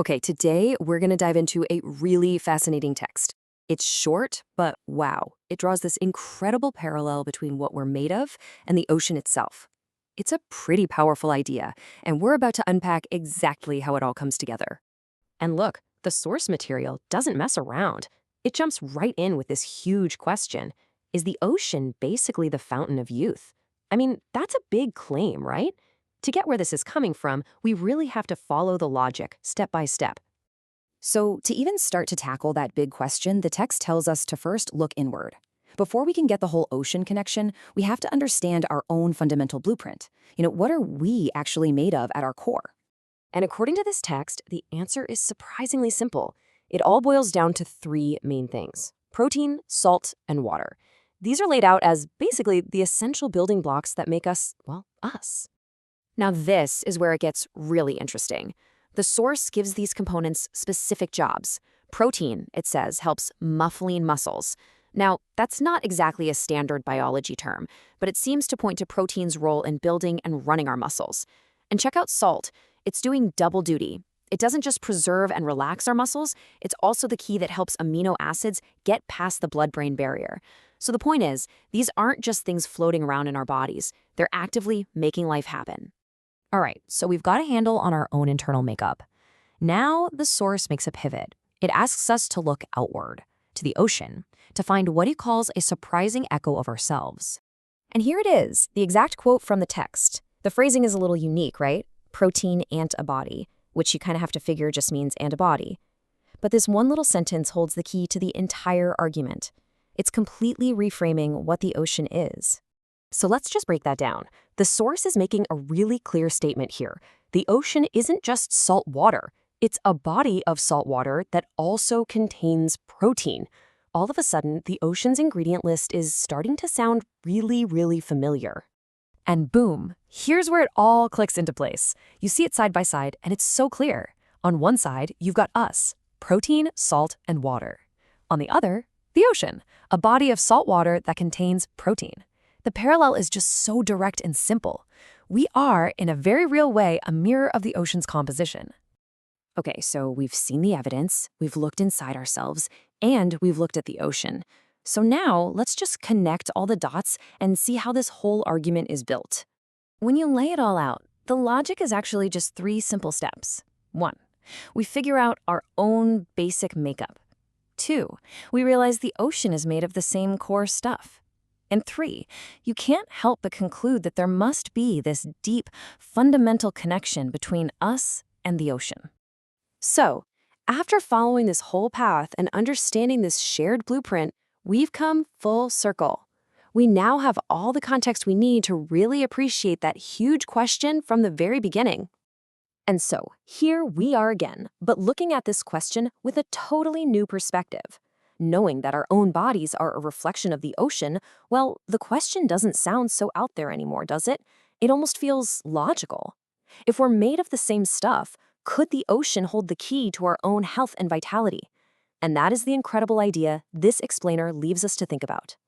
Okay, today we're going to dive into a really fascinating text. It's short, but wow, it draws this incredible parallel between what we're made of and the ocean itself. It's a pretty powerful idea, and we're about to unpack exactly how it all comes together. And look, the source material doesn't mess around. It jumps right in with this huge question. Is the ocean basically the fountain of youth? I mean, that's a big claim, right? To get where this is coming from, we really have to follow the logic step by step. So, to even start to tackle that big question, the text tells us to first look inward. Before we can get the whole ocean connection, we have to understand our own fundamental blueprint. What are we actually made of at our core? And according to this text, the answer is surprisingly simple. It all boils down to three main things: protein, salt, and water. These are laid out as basically the essential building blocks that make us, well, us. Now, this is where it gets really interesting. The source gives these components specific jobs. Protein, it says, helps muffling muscles. Now, that's not exactly a standard biology term, but it seems to point to protein's role in building and running our muscles. And check out salt. It's doing double duty. It doesn't just preserve and relax our muscles, it's also the key that helps amino acids get past the blood-brain barrier. So the point is, these aren't just things floating around in our bodies. They're actively making life happen. All right, so we've got a handle on our own internal makeup. Now the source makes a pivot. It asks us to look outward, to the ocean, to find what he calls a surprising echo of ourselves. And here it is, the exact quote from the text. The phrasing is a little unique, right? Protein antibody, which you kind of have to figure just means antibody. But this one little sentence holds the key to the entire argument. It's completely reframing what the ocean is. So let's just break that down. The source is making a really clear statement here. The ocean isn't just salt water. It's a body of salt water that also contains protein. All of a sudden, the ocean's ingredient list is starting to sound really, really familiar. And boom, here's where it all clicks into place. You see it side by side, and it's so clear. On one side, you've got us, protein, salt, and water. On the other, the ocean, a body of salt water that contains protein. The parallel is just so direct and simple. We are, in a very real way, a mirror of the ocean's composition. Okay, so we've seen the evidence, we've looked inside ourselves, and we've looked at the ocean. So now, let's just connect all the dots and see how this whole argument is built. When you lay it all out, the logic is actually just three simple steps. 1. We figure out our own basic makeup. 2. We realize the ocean is made of the same core stuff. And 3, you can't help but conclude that there must be this deep, fundamental connection between us and the ocean. So, after following this whole path and understanding this shared blueprint, we've come full circle. We now have all the context we need to really appreciate that huge question from the very beginning. And so, here we are again, but looking at this question with a totally new perspective. Knowing that our own bodies are a reflection of the ocean, well, the question doesn't sound so out there anymore, does it? It almost feels logical. If we're made of the same stuff, could the ocean hold the key to our own health and vitality? And that is the incredible idea this explainer leaves us to think about.